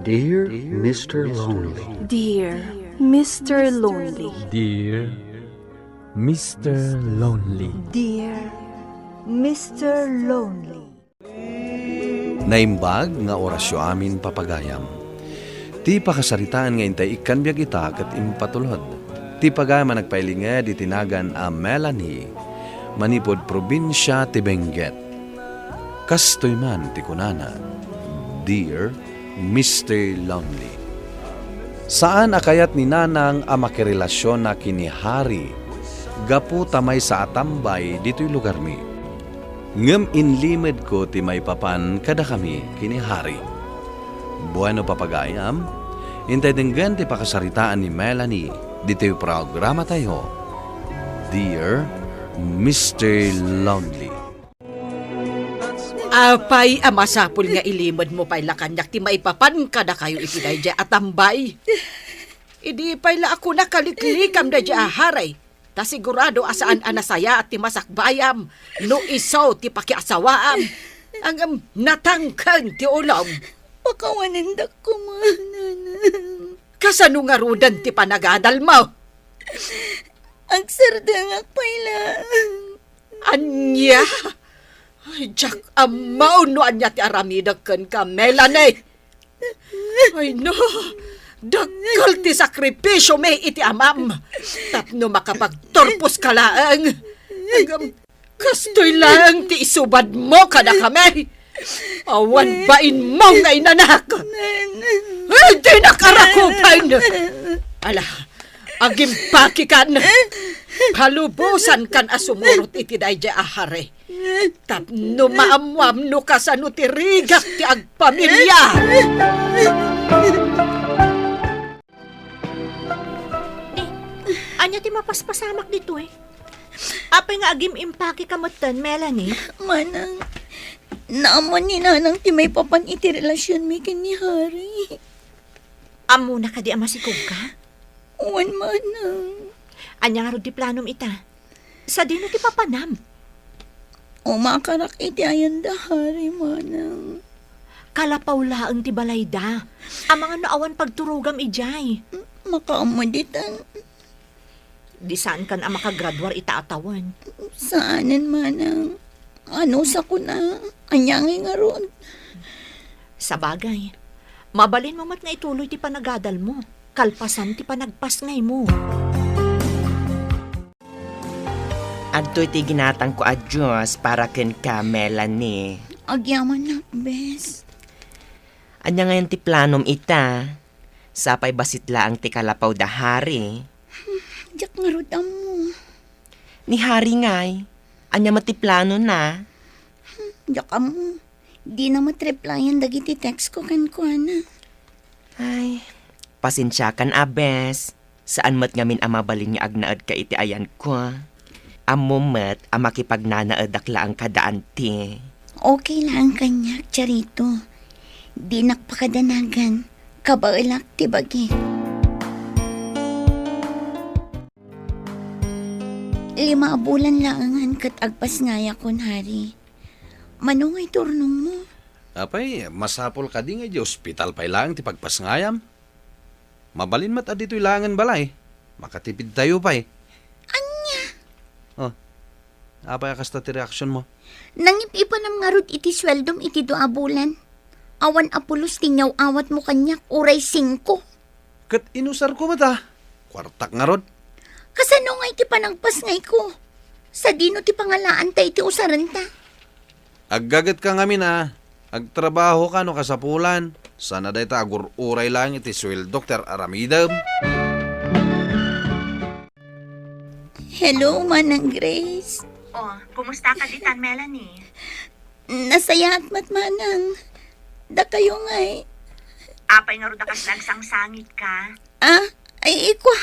Dear Mr. Lonely. Dear Mr. Lonely. Dear Mr. Lonely. Dear Mr. Lonely. Naimbag nga orasyo amin papagayam. Ti pakasaritaan nga intay ikan biyag ita kat impatulod. Ti pagayam nagpailinga di tinagan a Melanie, manipod probinsya ti Benguet. Kastoy man ti kunana, Dear Mr. Lonely. Saan akayat ni nanang a makirelasyon na kinihari, gapu tamay sa atambay dito'y lugar mi. Ngem inlimed ko ti may papan kada kami kinihari. Bueno papagayam, intay denggan ti pakasaritaan ni Melanie dito'y programa tayo, Dear Mr. Lonely. Apay, amasapul nga ilimod mo pa'y lakanyak ti maipapan ka na kayo itinay dya atambay. Idi pa'y la ako nakaliklikam na dya haray. Ta sigurado asaan anasaya at ti masakbayam. No isaw ti pakiasawaam. Ang natangkan ti ulam. Pakawanindak ko mananang. Kasano nga rudan ti panagadal mo? Ang sardangak pala. Anya? Ay, Jack, amaw no anya ti aramidag kan ka, Melanie. Ay, no. Dagkal ti sakripisyo may iti amam. Tapno makapagtorpos ka laang. Kastoy lang ti isubad mo kada kami. Awan bain mo nga inanak. Ay, di nakarakupan. Ala, agimpaki kan. Halubusan kan asumurot iti dayja ahare. Tapno maamwam no kasano ti rigak ti agpamilya. Anya ti mapaspasamak dito eh. Apay nga agim impake kamutan, Melanie. Manang, naamon ni nanang ti may papan iti relasyon mi kini Hari. Amo na ka di amasikog ka? Uwan manang. Anya nga ro di planom ita. Sa dino ti papanam. Umakarak iti ayan da Hari manang. Kalapaw laang ti balayda. Ang mga naawan pagturugam ijay. Makaamaditan. Di saan kan ang makagraduar ita-atawan. Saanin manang. Ano sa kuna? Anyangin nga ron. Sa bagay, mabalin mo mat nga ituloy ti panagadal mo. Kalpasan ti panagpasngay mo. Adto iti ginatang ko a Diyos para ken ka, Melanie. Agyaman na, bes. Anya ngayon ti planom ita. Sapay basit laang ti kalapaw da hari. Diyak nga rodam mo. Ni hari ngay. Anya mati plano na. Diyak mo. Di na matreplyan dagiti text ko kan kuana. Ay, pasensyakan abes. Saan mat ngamin amabalin nga agnaad ka iti ayan ko. Amumet ang makipagnanaedak laang kadaan ti. Okay lang kanyak, Charito. Di nakpakadanagan. Kabailak ti bagi. 5 bulan laangan kat agpas ngaya kon Hari. Manungay turnong mo. Apay, masapol ka di nga di ospital pa'y lang ti pagpasngayam. Mabalin mat adito'y langan balay. Makatipid tayo pa'y. Oh, apay kasta ti reaksyon mo? Nangipipan ang ngarod iti sweldom iti 2 bulan. Awan apulos tingaw awat mo kanyak uray 5. Kat inusar ko mata. Kwartak nga rod. Kasano nga iti panagpas ngay ko? Sa dino ti pangalaan ta iti usaran ta. Aggagat ka nga mina. Agtrabaho ka no kasapulan. Sana day ta agur-uray lang iti swel Dr. Aramidam. Hello, Manang Grace. Oh, kumusta ka ditan, Melanie? Nasaya at matmanang. Da kayo ngay. Apay nga ro da kas nagsangsangit ka. Ah, ay ikwa.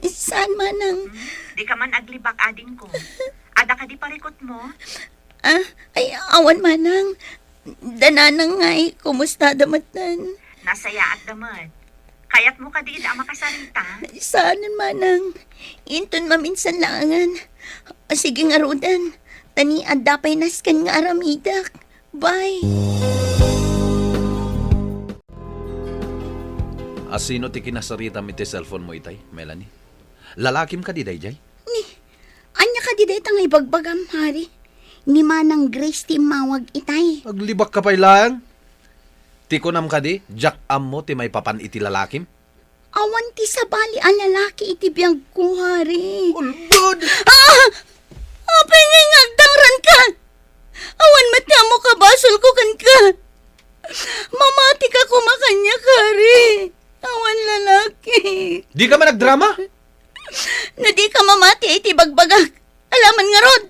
Saan manang? Di ka man aglibak ading ko. Ada ka di parikot mo? Ah, ay awan manang. Dananang ngay, kumusta damatan? Nasaya at damad. Kayat mo ka di ida makasarita? Saanin manang? Inton maminsan langan. Sige nga rodan. Tani adapay naskan nga aramidak. Bye. Asino ti kinasarita mi ti cellphone mo itay, Melanie? Lalakim ka di day, jay? Anya ka di day tangay bagbagam, hari. Ni manang Grace ti mawag itay. Aglibak ka pa'y lang. Ti kunam ka di, Jack am mo ti may papan iti lalakim. Awan ti sabali ang lalaki iti biyag ko, hari. Ulbod! Apay nga ngagdangran ka. Awan matya mo ka, basol ko kan ka. Mamati ka kumakanya, hari. Awan lalaki. Di ka man nagdrama? Na di ka mamati iti bagbagag. Alaman nga rod.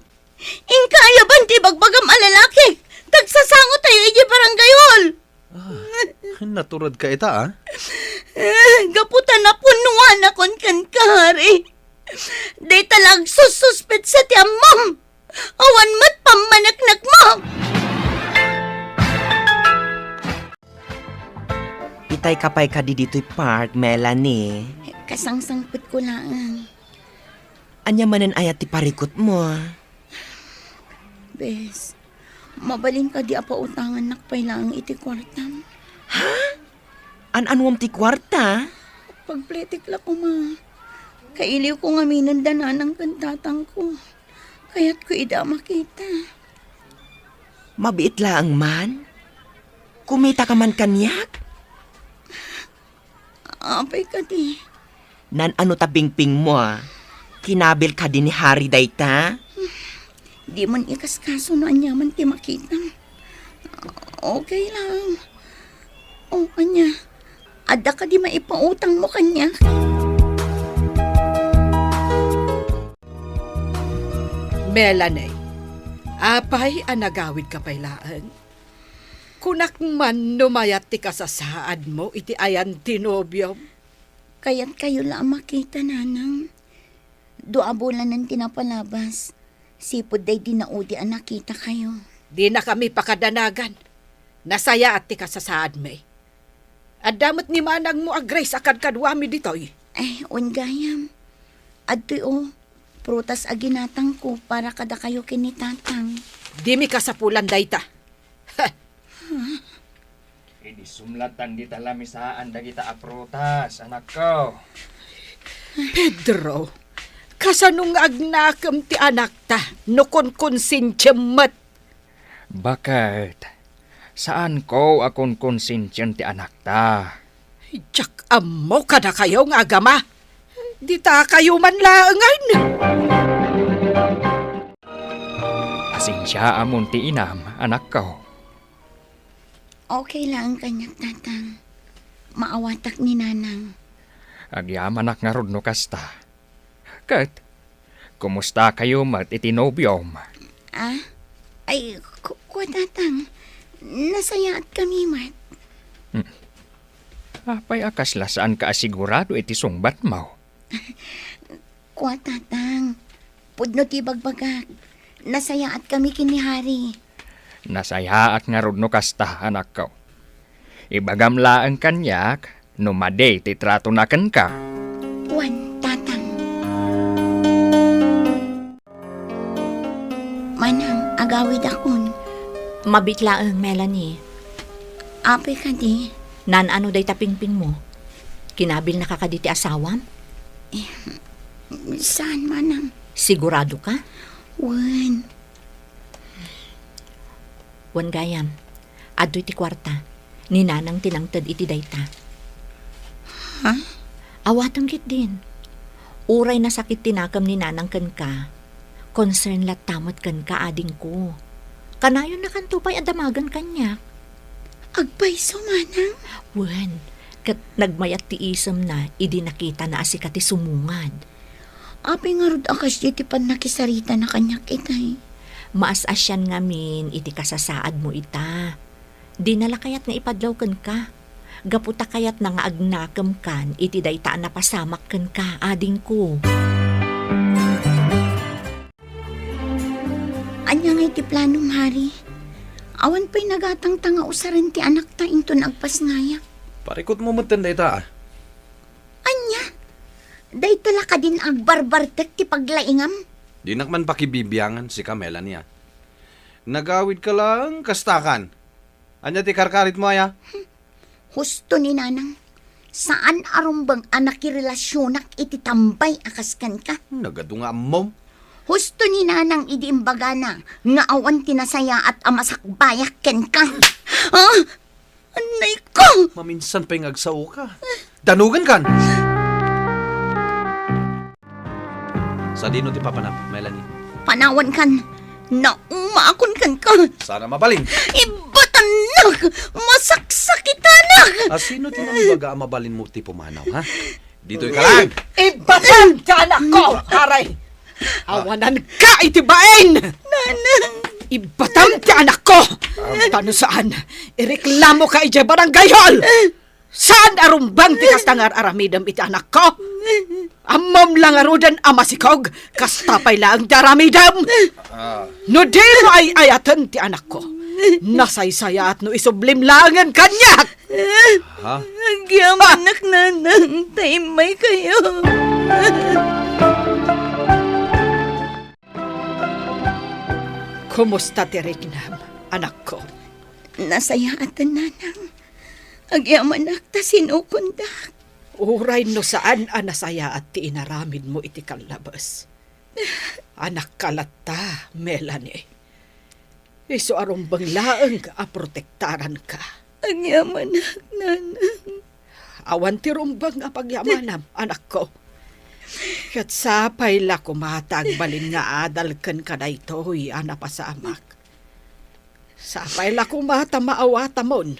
Ingkayaban ti bagbagam ang lalaki. Tagsasango tayo iti baranggayol. Naturod ka ita, ah? Gaputan na punuan akon kan kahari. Day talag sususpet sa ti amam. Awan mat pamanaknak mo. Itay kapay ka di dito'y park, Melanie. Kasangsangpit ko lang. Anya manen ayat ti parikot mo. Bes, mabalin ka di apa utangan nakpay lang iti kwartam. An-anwam ti kwarta? Pagpletik la ko ma. Kailiw ko nga minandanan ang kantatang ko. Kaya't ko ida makita. Mabiit laang man? Kumita ka man kanyak? Apay ka di. Nan ano tabingping mo, kinabil ka din ni Hari dayta? Di man ikaskaso na anyaman ti makita. Okay lang. O kanya, ada ka di maipautang mo kanya. Melanie, apay anagawid ka pailaan. Kunak man numayat ti kasasaad mo, iti ayan tinobyo. Kaya't kayo lang makita, nanang. Dua bulan ng tinapalabas. Sipod day dinaudi ang nakita kayo. Di na kami pakadanagan. Nasaya at ti kasasaad may. At damot ni manang mo Grace akad kadwami ditoy. Ungayam. Adtoy prutas aginatang ko para kada kayo kinitatang. Di mi kasapulan dayta. Idi sumlatan di talamisaan dagita aprutas, anak ko. Pedro, kasanong agnakam ti anak ta, nukon konsintiyamat. Bakit? Saan ko akong konsensyon ti anak ta? Jack amo kada kayo nga agama. Di ta kayo man laangan. Pasensya amon ti inam, anak ko. Okay lang kanyak tatang. Maawatak ni nanang. Agyaman ak nga rodno kasta. Kat, kumusta kayo mat itinobyom? Ay, kuwa tatang. Nasaya at kami mat. Apay akas lasaan ka asigurado iti sungbat mo. Kuwa tatang. Pudno ti bagbagak. Nasaya at kami kinihari. Nasaya at nga rodno kasta, anak ko. Ibagam ang kanyak, numade ti trato naken ka. Kuwan, tatang. Manang, agawid akon. Mabitlaang, Melanie. Apay ka di. Nan ano day tapingping mo? Kinabil na kakaditi asawam? Saan manang? Sigurado ka? Wan. Wan gayam. Adtoy ti kwarta. Ni nanang tinangtad iti dayta. Ha? Awatang kit din. Uray na sakit tinakam ni nanang ken ka. Concern lat tamot ken ka ading ko. Kanayon na kantupay adamagan kanya. Agpay sumanang? Wan. Kat nagmayat ti isam na, idi nakita na asikati sumungad. Apay nga rod akas di pan nakisarita na kanyak itay. Maas asyan ngamin, iti kasasaad mo ita. Di nala kayat nga ipadlaw ken ka. Gaputa kayat na nga agnakam kan, iti daytaan na pasamak ken ka, ading ko. Anya nga iti planong hari. Awan pa'y nagatang tanga usaran ti anak ta into nagpasngaya. Parikot mo matanda ita, ah. Anya? Day tala ka din agbarbartek ti paglaingam. Di nakman pakibibiyangan si Camela niya. Nagawid ka lang, kastakan. Anya ti karkarit mo, aya? Husto ni nanang. Saan arumbang anak kirelasyonak iti tambay akaskan ka? Nagado nga mom. Husto ni nanang idi imbaga na, nga awan tinasaya at amasakbayak ken ka. Ah! Anay ko! Maminsan pa yung agsaw ka. Danugan kan! Sa dino ti papanap, Melanie. Panawan kan, naumaakon kan ka. Sana mabaling. Ibatanak! Masaksakitanak! Sino ti nambaga mabalin mo ti pumanaw, ha? Dito'y kalag! Ibatan ka anak ko, aray! Awanan ka itibain! Nanang! Ibatan ka anak ko! Tano saan? Ireklamo ka ije barangay hall! Saan arumbang ti kastangar aramidam iti anak ko? Amom lang arudan amasikog, kastapay lang daramidam! No di mo ay ayatan ti anak ko. Nasaysaya at no isublim langan kanyak! Ha? Agyamanak nanang, taimay kayo. Kumusta ti Regnam, anak ko? Nasayatan nanang. Agyamanak ta sinukundak. Uray no saan anasaya at ti inaramid mo iti kalabas. Anak kalata, Melanie. Iso arumbang laeng ka protektaran ka. Agyamanak nanang. Awan ti rumbang apagyamanam, anak ko. Kat sapay la kumatag balin nga adalken ka na ito'y anapasamak. Sapay la kumata maawata mon.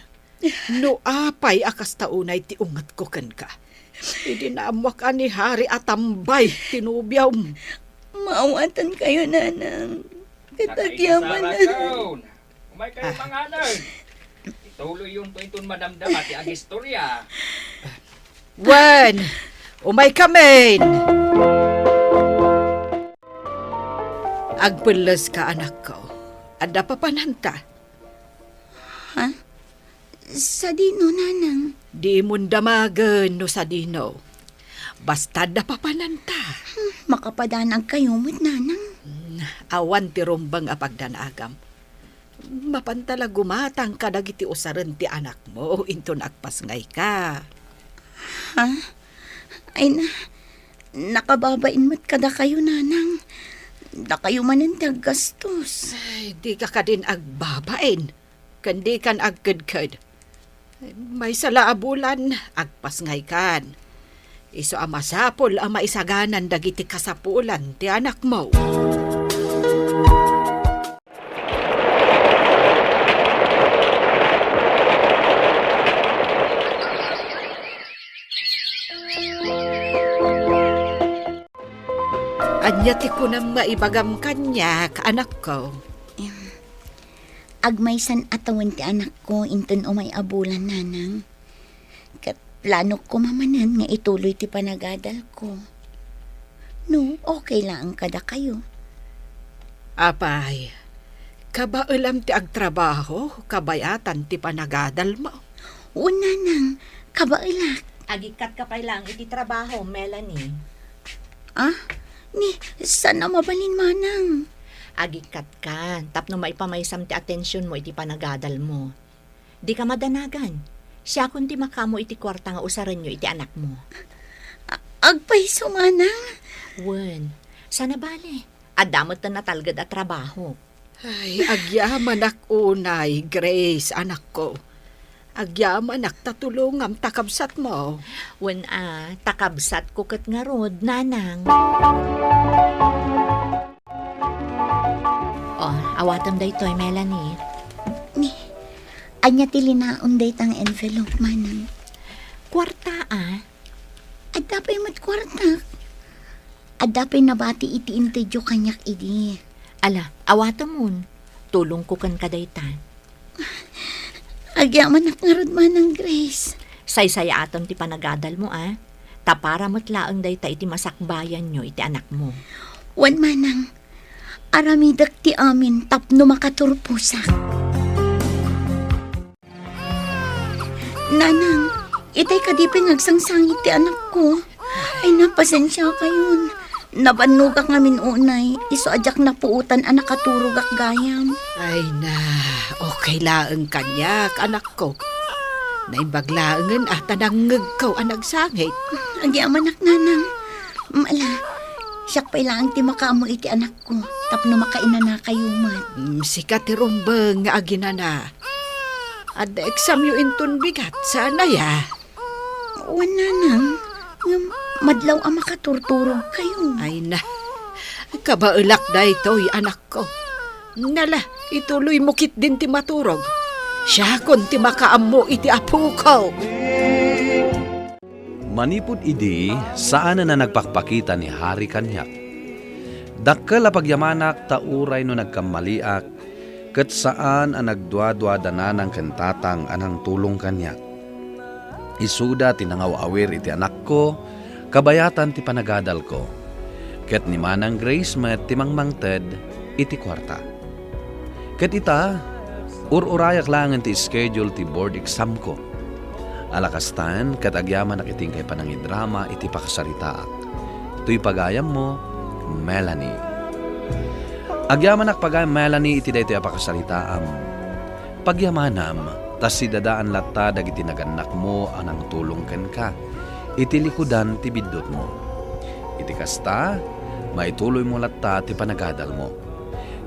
No apay akas taunay ti ungat ko ken ka. Idinamwak ani hari atambay tinubyaw. Maawatan kayo nanang. Katagyaman na. Umay kayo mga anak. Ituloy yung tuitun madamdam at ang istorya. Wen, umay kamen. Agpulos ka anak ko. Ada pa pananta. Ha? Sa dino nanang. Di mo damagan no sa dino. Basta da pa pananta. Makapadanag kayo mo't nanang. Awan ti rumbang apagdanagam. Mapantala gumatang ka dagiti usaran ti anak mo into nagpasngay ka. Ha? Ay na, nakababain mo't kada kayo nanang. Da kayo manintag gastos. Ay, di ka din agbabain. Kandi kan agkadkad. May salaabulan, agpasngay kan. Iso amasapol ang maisaganan dagiti kasapulan ti anak mo. Anyati ko nang maibagam kanya, anak ko. Agmaysan atawan ti anak ko inton umay abulan nanang. Kat plano ko mamanan nga ituloy ti panagadal ko. No, okay lang kada kayo. Apay, kabailam ti agtrabaho, kabayatan ti panagadal mo. Una nang, kabailak. Agikat ka pa lang iti trabaho, Melanie. Ah? Ni, saan na mabalin manang? Agikat ka, tapno maipamaysam ti atensyon mo iti panagadal mo. Di ka madanagan. Siya kundi makamo iti kwarta nga usaran nyo iti anak mo. Agpaiso manang. Wen, sana bale. Adamot na natalgad at trabaho. Ay, agyaman ak unay, Grace, anak ko. Agyaman ak tatulungam takabsat mo. Wen takabsat ko kat nga rod, nanang. Oh, awatam da ito'y, Melanie. Ni, anya tilinaon day tang envelope manang. Kwarta, Adapay mat kwarta. Adapay nabati iti intedyo kanyak idi. Ala, awatam mon. Tulong ko kan kadaytan. Agyaman ak nga rod manang, Grace. Say-saya atom ti panagadal mo, Tapara mo't laang dayta iti masakbayan nyo iti anak mo. Wan manang, aramidak ti amin tapno makaturpusak. Nanang, itay kadiping agsangsangit ti anak ko. Ay napasensya kayon. Nabanugak ngamin unay, iso adyak na puutan anak katurugak gayam. Ay na, okay laang kanyak, anak ko. Naimbaglaangan at nanangag ang nagsangit. Agi amanak nanang. Mala, siyak pa ilang ti makaamo iti anak ko. Tapno makaina na kayo mat. Sikat ti rumbang nga aginana. At exam yu inton bigat sana ya. Wan nanang, nga madlaw ang makaturturog kayo. Ay na, kabaulak na ito'y anak ko. Nala, ituloy mo kit din ti maturog. Siya kon ti makaamo iti apo ko. Manipod idi, saan na nagpakpakita ni Hari Kanyak. Dakkel a pagyamanak tauray no nagkamaliak, ket saan ang nagdwadwadanan ng kentatang anang tulong kanyak. Isuda tinangaw-awir iti anak ko, kabayatan ti panagadal ko. Ket ni manang Grace met timangmangted iti kwarta. Ket ita, ururayak langan ti schedule ti board exam ko. Alakastan, ket agyaman nakiting kay panangidrama iti pakasaritaak. Tuy pagayam mo, Melanie. Agyaman nakpagayam Melanie iti daytoy pakasaritaam. Pagyamanam, tas si dadaan latta dagiti naganak mo anang tulong ken ka. Iti likudan ti biddot mo. Iti kasta, maituloy mo latta ti panagadal mo.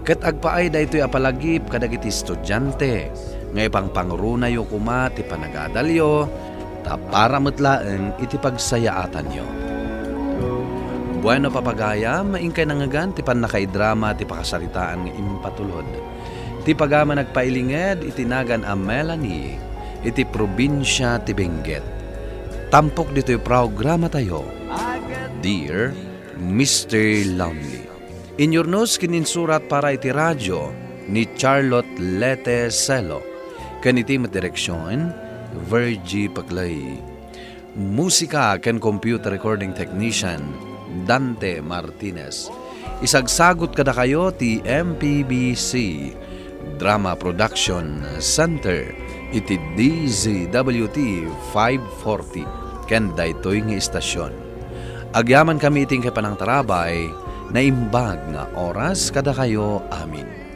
Ket agpaay daytoy apalagip kadagiti estudyante, ngay pangpangrunayo kuma ti panagadalyo, ta para metlaeng iti pagsayaatan yo. Bueno papagaya, maingkay nangagan ti panakaidrama ti pakasaritaan nga impatulod. Ti pagama nagpailinged itinagan a Melanie, iti probinsya ti Benguet. Tampok dito'y programa tayo, Dear Mr. Lonely. Inyornos kininsurat para iti radyo ni Charlotte Lete Celo. Kaniti direksyon, Virgie Paclay. Musika ken computer recording technician, Dante Martinez. Isagsagot kada kayo ti MPBC Drama Production Center iti DZWT 540 ken daytoy nga istasyon. Agyaman kami iting kay panang tarabay na imbag nga oras kada kayo amin.